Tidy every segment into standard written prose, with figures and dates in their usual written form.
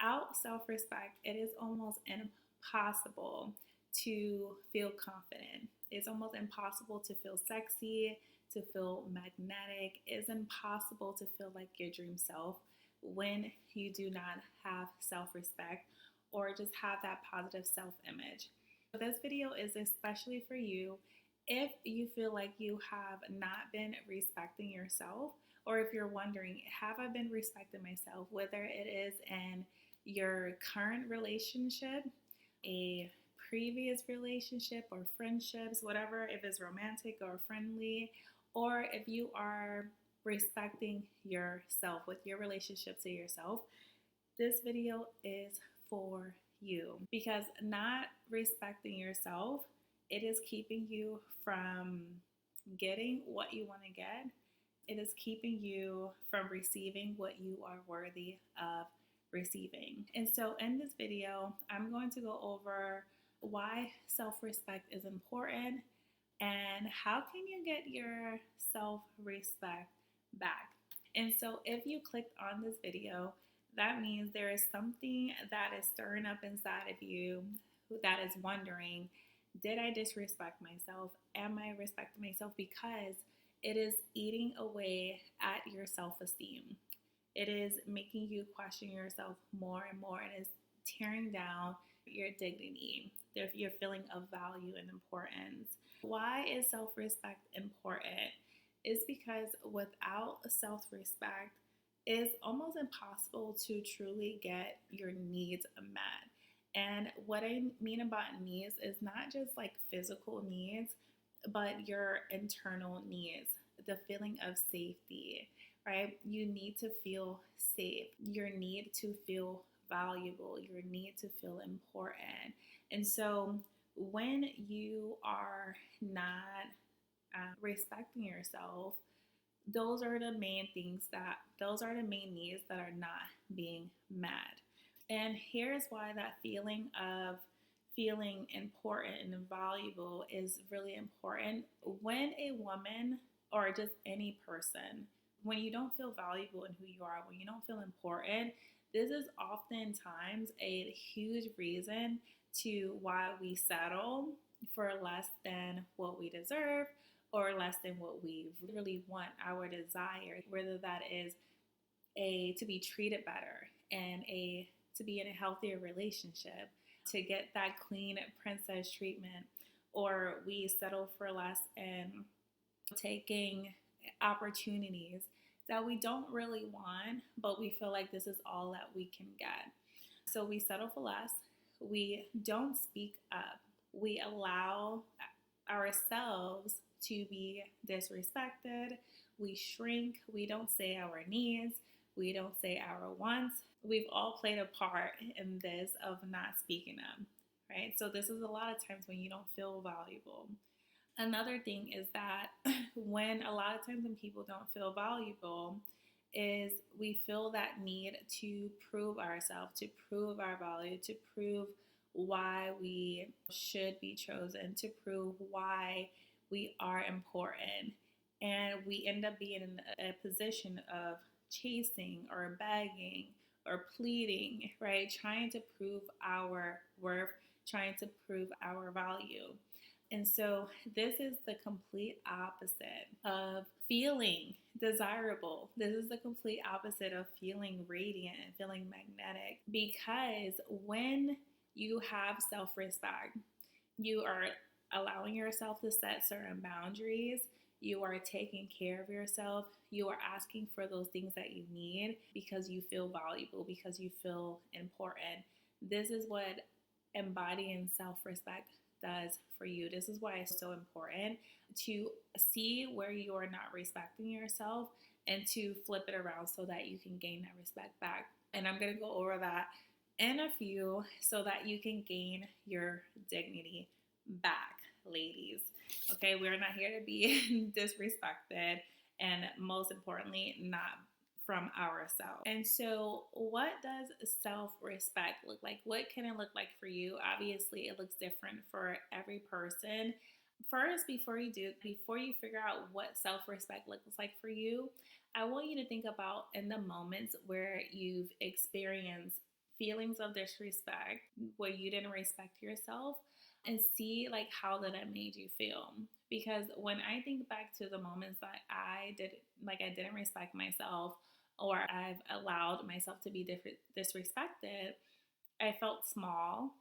without self respect, it is almost impossible to feel confident. It's almost impossible to feel sexy, to feel magnetic. It's impossible to feel like your dream self when you do not have self respect or just have that positive self image. This video is especially for you if you feel like you have not been respecting yourself, or if you're wondering, have I been respecting myself? Whether it is in your current relationship, a previous relationship, or friendships, whatever, if it's romantic or friendly, or if you are respecting yourself with your relationship to yourself, this video is for you, because not respecting yourself, it is keeping you from getting what you want to get. It is keeping you from receiving what you are worthy of receiving. And so in this video, I'm going to go over why self-respect is important and how can you get your self-respect back. And so if you clicked on this video, that means there is something that is stirring up inside of you that is wondering, did I disrespect myself? Am I respecting myself? Because it is eating away at your self-esteem. It is making you question yourself more and more, and is tearing down your dignity, your feeling of value and importance. Why is self-respect important? It's because without self-respect, it's almost impossible to truly get your needs met. And what I mean about needs is not just like physical needs, but your internal needs, the feeling of safety, right? You need to feel safe. Your need to feel valuable. Your need to feel important. And so when you are not respecting yourself, those are the main needs that are not being met. And here's why that feeling of feeling important and valuable is really important. When a woman, or just any person, when you don't feel valuable in who you are, when you don't feel important, this is oftentimes a huge reason to why we settle for less than what we deserve, or less than what we really want, our desire, whether that is to be treated better and to be in a healthier relationship, to get that clean princess treatment, or we settle for less and taking opportunities that we don't really want, but we feel like this is all that we can get. So we settle for less. We don't speak up. We allow ourselves to be disrespected. We shrink. We don't say our needs. We don't say our wants. We've all played a part in this of not speaking up, right? So this is a lot of times when you don't feel valuable. Another thing is that when a lot of times when people don't feel valuable, is we feel that need to prove ourselves, to prove our value, to prove why we should be chosen, to prove why we are important. And we end up being in a position of chasing or begging or pleading, right? Trying to prove our worth, trying to prove our value. And so this is the complete opposite of feeling desirable. This is the complete opposite of feeling radiant and feeling magnetic. Because when you have self-respect, you are allowing yourself to set certain boundaries. You are taking care of yourself. You are asking for those things that you need because you feel valuable, because you feel important. This is what embodying self-respect does for you. This is why it's so important to see where you are not respecting yourself and to flip it around so that you can gain that respect back. And I'm going to go over that in a few so that you can gain your dignity back, ladies. Okay, we're not here to be disrespected, and most importantly, not from ourselves. And so what does self-respect look like? What can it look like for you? Obviously, it looks different for every person. First, before you figure out what self-respect looks like for you, I want you to think about in the moments where you've experienced feelings of disrespect where you didn't respect yourself, and see like how that made you feel. Because when I think back to the moments that I didn't respect myself, or I've allowed myself to be disrespected, I felt small.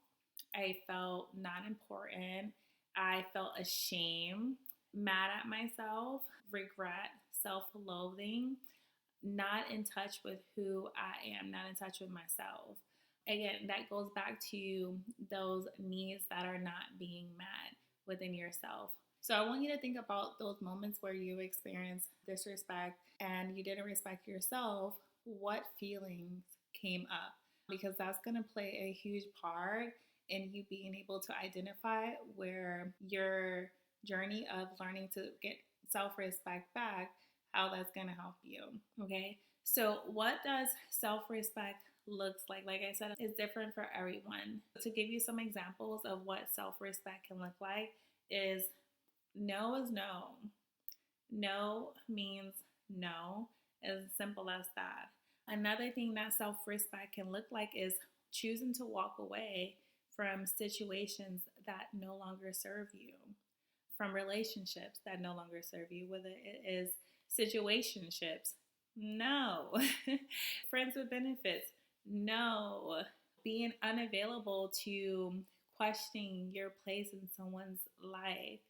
I felt not important. I felt ashamed, mad at myself, regret, self loathing, not in touch with who I am, not in touch with myself. Again, that goes back to those needs that are not being met within yourself. So I want you to think about those moments where you experienced disrespect and you didn't respect yourself. What feelings came up? Because that's going to play a huge part in you being able to identify where your journey of learning to get self-respect back, how that's going to help you. Okay, so what does self-respect looks like I said, is different for everyone. To give you some examples of what self-respect can look like is: no is no. No means no, as simple as that. Another thing that self-respect can look like is choosing to walk away from situations that no longer serve you, from relationships that no longer serve you, whether it is situationships, no. Friends with benefits, no. Being unavailable to questioning your place in someone's life,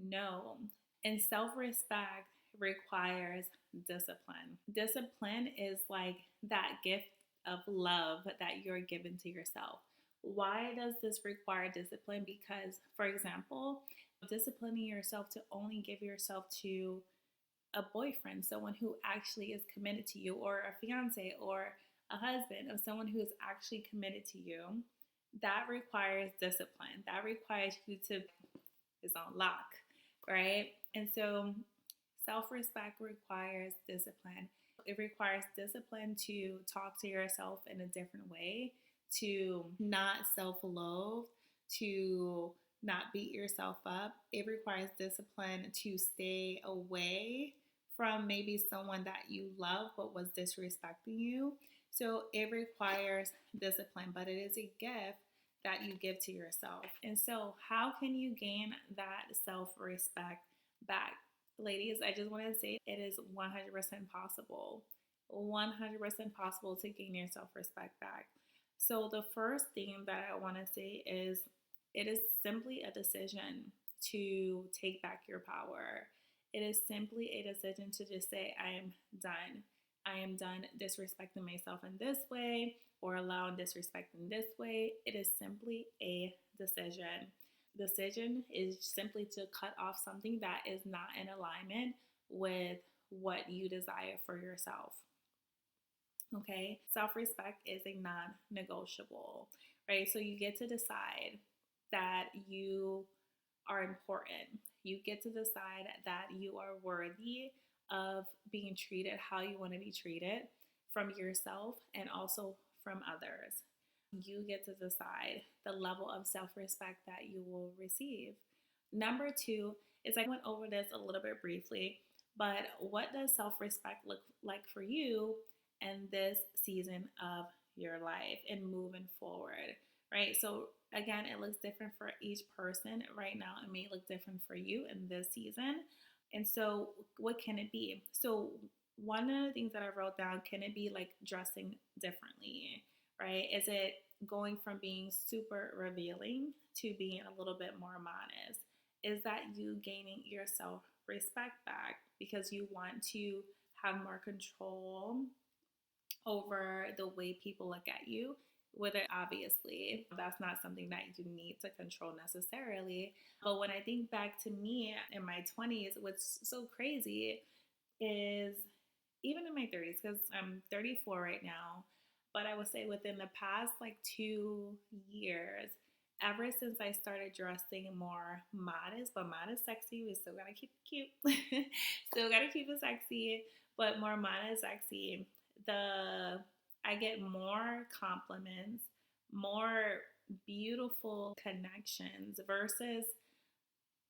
no. And self-respect requires discipline. Discipline is like that gift of love that you're given to yourself. Why does this require discipline? Because, for example, disciplining yourself to only give yourself to a boyfriend, someone who actually is committed to you, or a fiance, or a husband, of someone who is actually committed to you, that requires discipline. That requires you to is on lock, right? And so self-respect requires discipline. It requires discipline to talk to yourself in a different way, to not self-loathe, to not beat yourself up. It requires discipline to stay away from maybe someone that you love but was disrespecting you. So it requires discipline, but it is a gift that you give to yourself. And so, how can you gain that self respect back? Ladies, I just want to say it is 100% possible. 100% possible to gain your self respect back. So, the first thing that I want to say is it is simply a decision to take back your power. It is simply a decision to just say, I am done. I am done disrespecting myself in this way or allowing disrespect in this way. It is simply a decision. Decision is simply to cut off something that is not in alignment with what you desire for yourself. Okay, self-respect is a non-negotiable, right? So you get to decide that you are important. You get to decide that you are worthy of being treated how you want to be treated from yourself and also from others. You get to decide the level of self-respect that you will receive. Number two is, I went over this a little bit briefly, but what does self-respect look like for you in this season of your life and moving forward, right? So again, it looks different for each person. Right now, it may look different for you in this season. And so what can it be? So one of the things that I wrote down, can it be like dressing differently, right? Is it going from being super revealing to being a little bit more modest? Is that you gaining your self-respect back because you want to have more control over the way people look at you? Whether obviously that's not something that you need to control necessarily. But when I think back to me in my 20s, what's so crazy is, even in my 30s, because I'm 34 right now, but I would say within the past like 2 years, ever since I started dressing more modest, but modest sexy, we still gotta keep it cute, still gotta keep it sexy, but more modest sexy, I get more compliments, more beautiful connections versus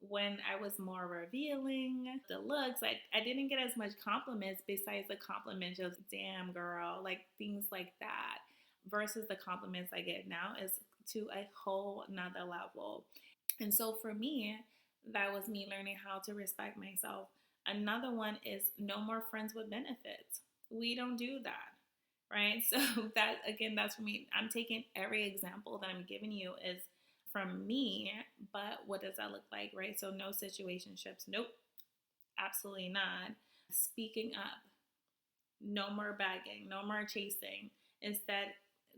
when I was more revealing the looks. I didn't get as much compliments besides the compliment of damn girl, like things like that. versus the compliments I get now is to a whole nother level. And so for me, that was me learning how to respect myself. Another one is no more friends with benefits. We don't do that, right? So that again, that's for me. I'm taking every example that I'm giving you is from me, but what does that look like, right? So no situationships. Nope, absolutely not. Speaking up, no more begging, no more chasing. Instead,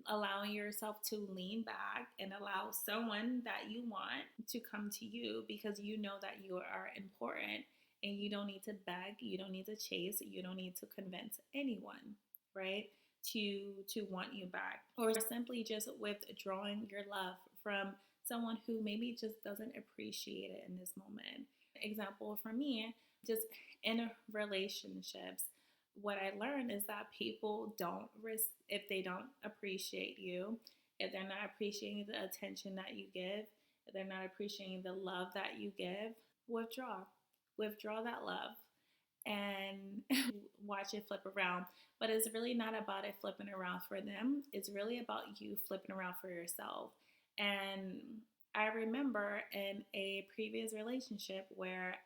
allowing yourself to lean back and allow someone that you want to come to you because you know that you are important and you don't need to beg, you don't need to chase, you don't need to convince anyone, right? To want you back, or simply just withdrawing your love from someone who maybe just doesn't appreciate it in this moment. Example for me, just in relationships, what I learned is that people don't if they don't appreciate you, if they're not appreciating the attention that you give, if they're not appreciating the love that you give, withdraw. Withdraw that love and watch it flip around. But it's really not about it flipping around for them. It's really about you flipping around for yourself. And I remember in a previous relationship where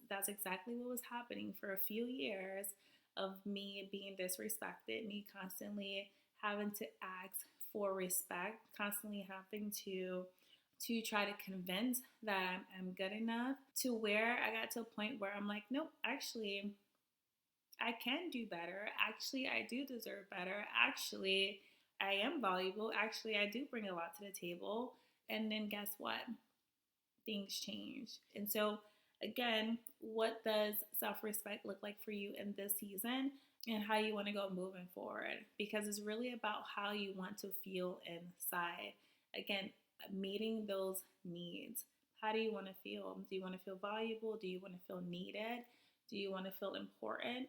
that's exactly what was happening for a few years of me being disrespected, me constantly having to ask for respect, constantly having to try to convince that I'm good enough, to where I got to a point where I'm like, nope, actually, I can do better. Actually, I do deserve better. Actually, I am valuable. Actually, I do bring a lot to the table. And then guess what? Things change. And so, again, what does self respect look like for you in this season and how you want to go moving forward? Because it's really about how you want to feel inside. Again, meeting those needs. How do you want to feel? Do you want to feel valuable? Do you want to feel needed? Do you want to feel important?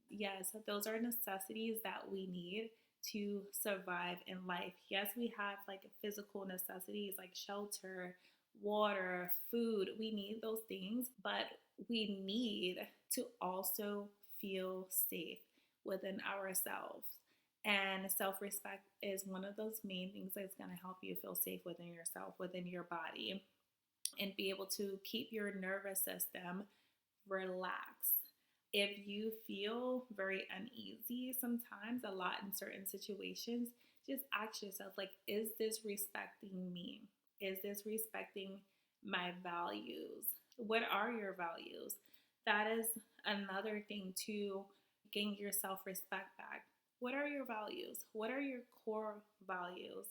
Yes, those are necessities that we need to survive in life. Yes, we have like physical necessities like shelter, water, food. We need those things, but we need to also feel safe within ourselves. And self respect is one of those main things that's going to help you feel safe within yourself, within your body, and be able to keep your nervous system relaxed. If you feel very uneasy sometimes, a lot in certain situations, just ask yourself, like, is this respecting me? Is this respecting my values? What are your values? That is another thing to gain your self respect back. What are your values? What are your core values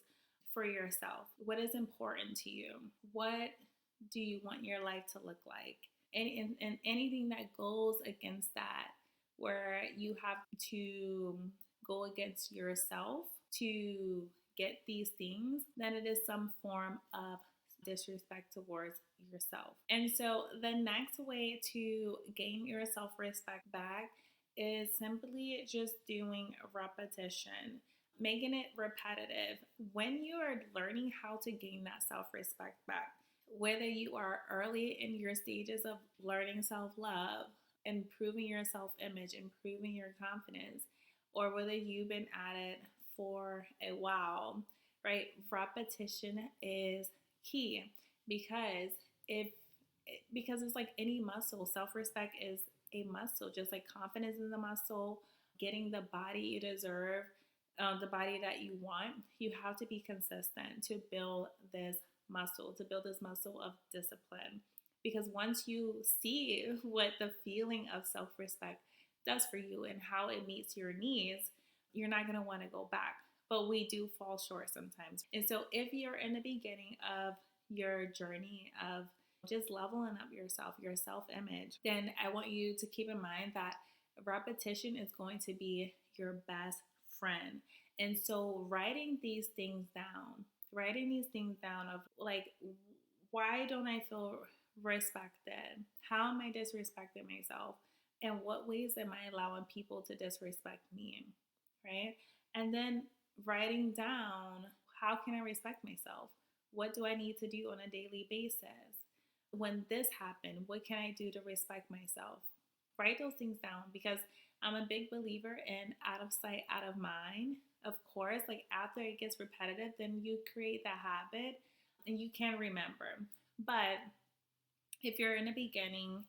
for yourself? What is important to you? What do you want your life to look like? And anything that goes against that, where you have to go against yourself to get these things, then it is some form of disrespect towards yourself. And so the next way to gain your self respect back is simply just doing repetition, making it repetitive. When you are learning how to gain that self respect back, whether you are early in your stages of learning self love, improving your self image, improving your confidence, or whether you've been at it for a while, right? Repetition is key because if because it's like any muscle, self respect is a muscle, just like confidence is a muscle, getting the body you deserve, the body that you want, you have to be consistent to build this muscle, to build this muscle of discipline. Because once you see what the feeling of self respect does for you and how it meets your needs, you're not going to want to go back. But we do fall short sometimes. And so, if you're in the beginning of your journey of just leveling up yourself, your self image, then I want you to keep in mind that repetition is going to be your best friend. And so, writing these things down of like, why don't I feel respected? How am I disrespecting myself? And what ways am I allowing people to disrespect me? Right? And then writing down, how can I respect myself? What do I need to do on a daily basis? When this happened, what can I do to respect myself? Write those things down because I'm a big believer in out of sight, out of mind. Of course, like after it gets repetitive, then you create that habit and you can remember. But if you're in the beginning,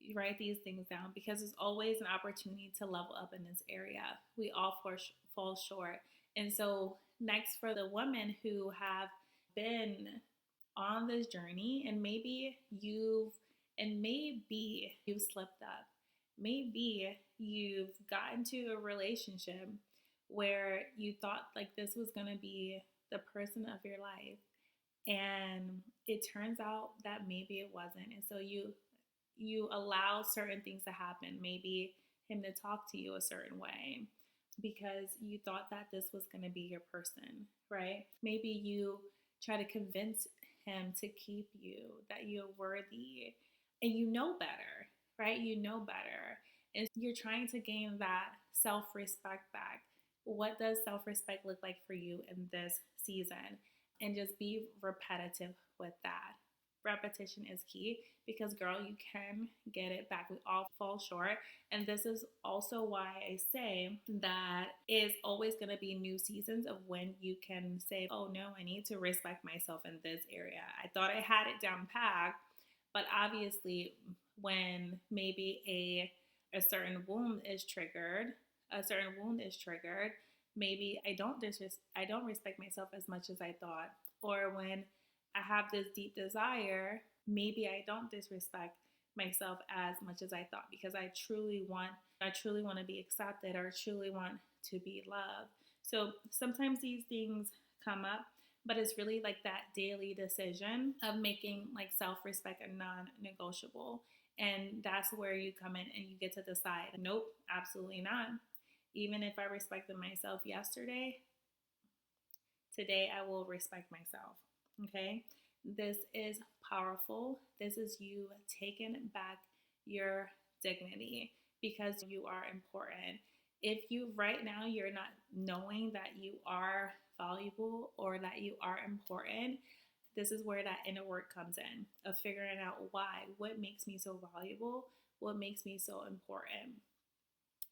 you write these things down because there's always an opportunity to level up in this area. We all fall short. And so, next, for the women who have been on this journey and maybe you've slipped up. Maybe you've gotten to a relationship where you thought like this was going to be the person of your life, and it turns out that maybe it wasn't. And so you allow certain things to happen, maybe him to talk to you a certain way because you thought that this was going to be your person, right? Maybe you try to convince him to keep you, that you're worthy, and you know better, right? You know better. And you're trying to gain that self respect back. What does self respect look like for you in this season? And just be repetitive with that. Repetition is key because, girl, you can get it back. We all fall short. And this is also why I say that is always going to be new seasons of when you can say, oh no, I need to respect myself in this area. I thought I had it down pat, but obviously, when maybe a certain wound is triggered, maybe I don't respect myself as much as I thought. Or when I have this deep desire, maybe I don't disrespect myself as much as I thought because I truly want to be accepted or truly want to be loved. So sometimes these things come up, but it's really like that daily decision of making like self-respect a non-negotiable. And that's where you come in and you get to decide, nope, absolutely not. Even if I respected myself yesterday, today I will respect myself. Okay? This is powerful. This is you taking back your dignity because you are important. If you right now you're not knowing that you are valuable or that you are important, this is where that inner work comes in of figuring out why, what makes me so valuable, what makes me so important.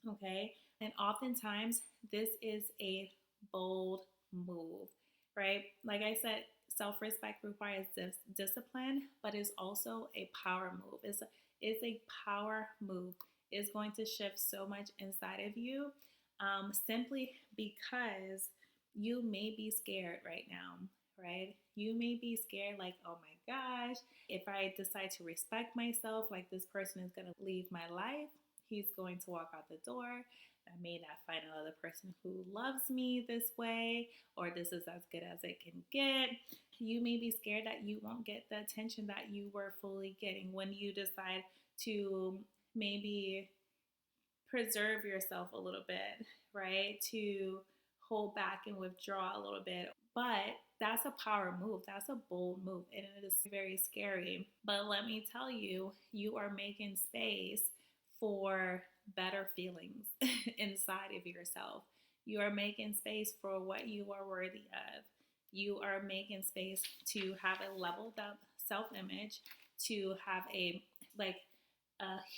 Okay? And oftentimes, this is a bold move, right? Like I said, self respect requires discipline, but it's also a power move. It's a power move. It's going to shift so much inside of you simply because you may be scared right now, right? You may be scared, like, oh my gosh, if I decide to respect myself, like this person is going to leave my life. He's going to walk out the door. I may not find another person who loves me this way, or this is as good as it can get. You may be scared that you won't get the attention that you were fully getting when you decide to maybe preserve yourself a little bit, right? To hold back and withdraw a little bit. But that's a power move. That's a bold move. And it is very scary. But let me tell you, you are making space for better feelings inside of yourself. You are making space for what you are worthy of. You are making space to have a leveled up self-image, to have a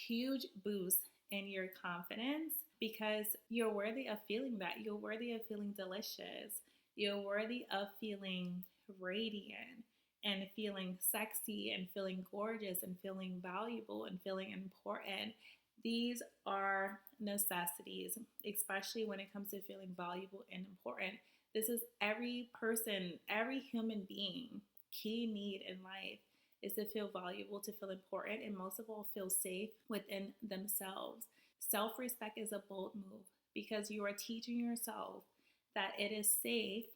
huge boost in your confidence because you're worthy of feeling that. You're worthy of feeling delicious. You're worthy of feeling radiant and feeling sexy and feeling gorgeous and feeling valuable and feeling important. These are necessities, especially when it comes to feeling valuable and important. This is every person, every human being, key need in life is to feel valuable, to feel important, and most of all, feel safe within themselves. Self respect is a bold move because you are teaching yourself that it is safe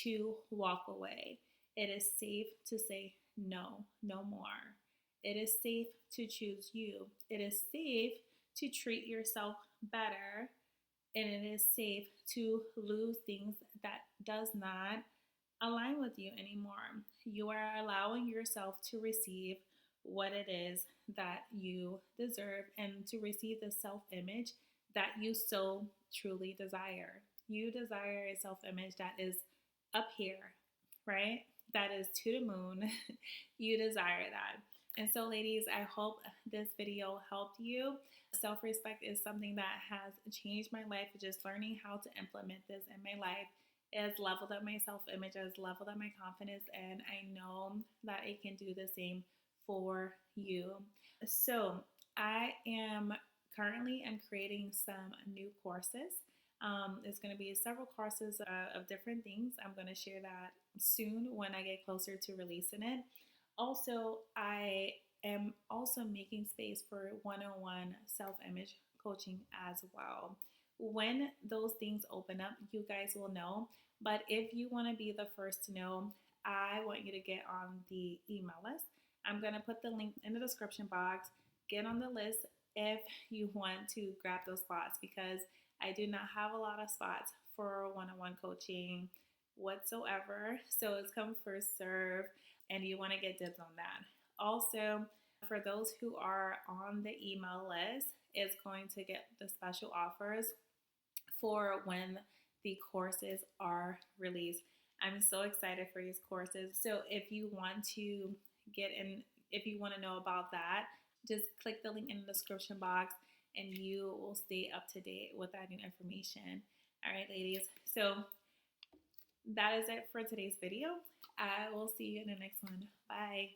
to walk away. It is safe to say no, no more. It is safe to choose you. It is safe to treat yourself better. And it is safe to lose things that does not align with you anymore. You are allowing yourself to receive what it is that you deserve and to receive the self image that you so truly desire. You desire a self image that is up here, right? That is to the moon. You desire that. And so, ladies, I hope this video helped you. Self respect is something that has changed my life. Just learning how to implement this in my life has leveled up my self image, has leveled up my confidence, and I know that it can do the same for you. So, I am currently I'm creating some new courses. It's going to be several courses of different things. I'm going to share that soon when I get closer to releasing it. Also, I am also making space for one-on-one self-image coaching as well. When those things open up, you guys will know. But if you want to be the first to know, I want you to get on the email list. I'm going to put the link in the description box. Get on the list if you want to grab those spots, because I do not have a lot of spots for one-on-one coaching whatsoever. So it's come first serve, and you want to get dibs on that. Also, for those who are on the email list, it's going to get the special offers for when the courses are released. I'm so excited for these courses. So if you want to get in, if you want to know about that, just click the link in the description box and you will stay up to date with that new information. All right, ladies. So that is it for today's video. I will see you in the next one. Bye.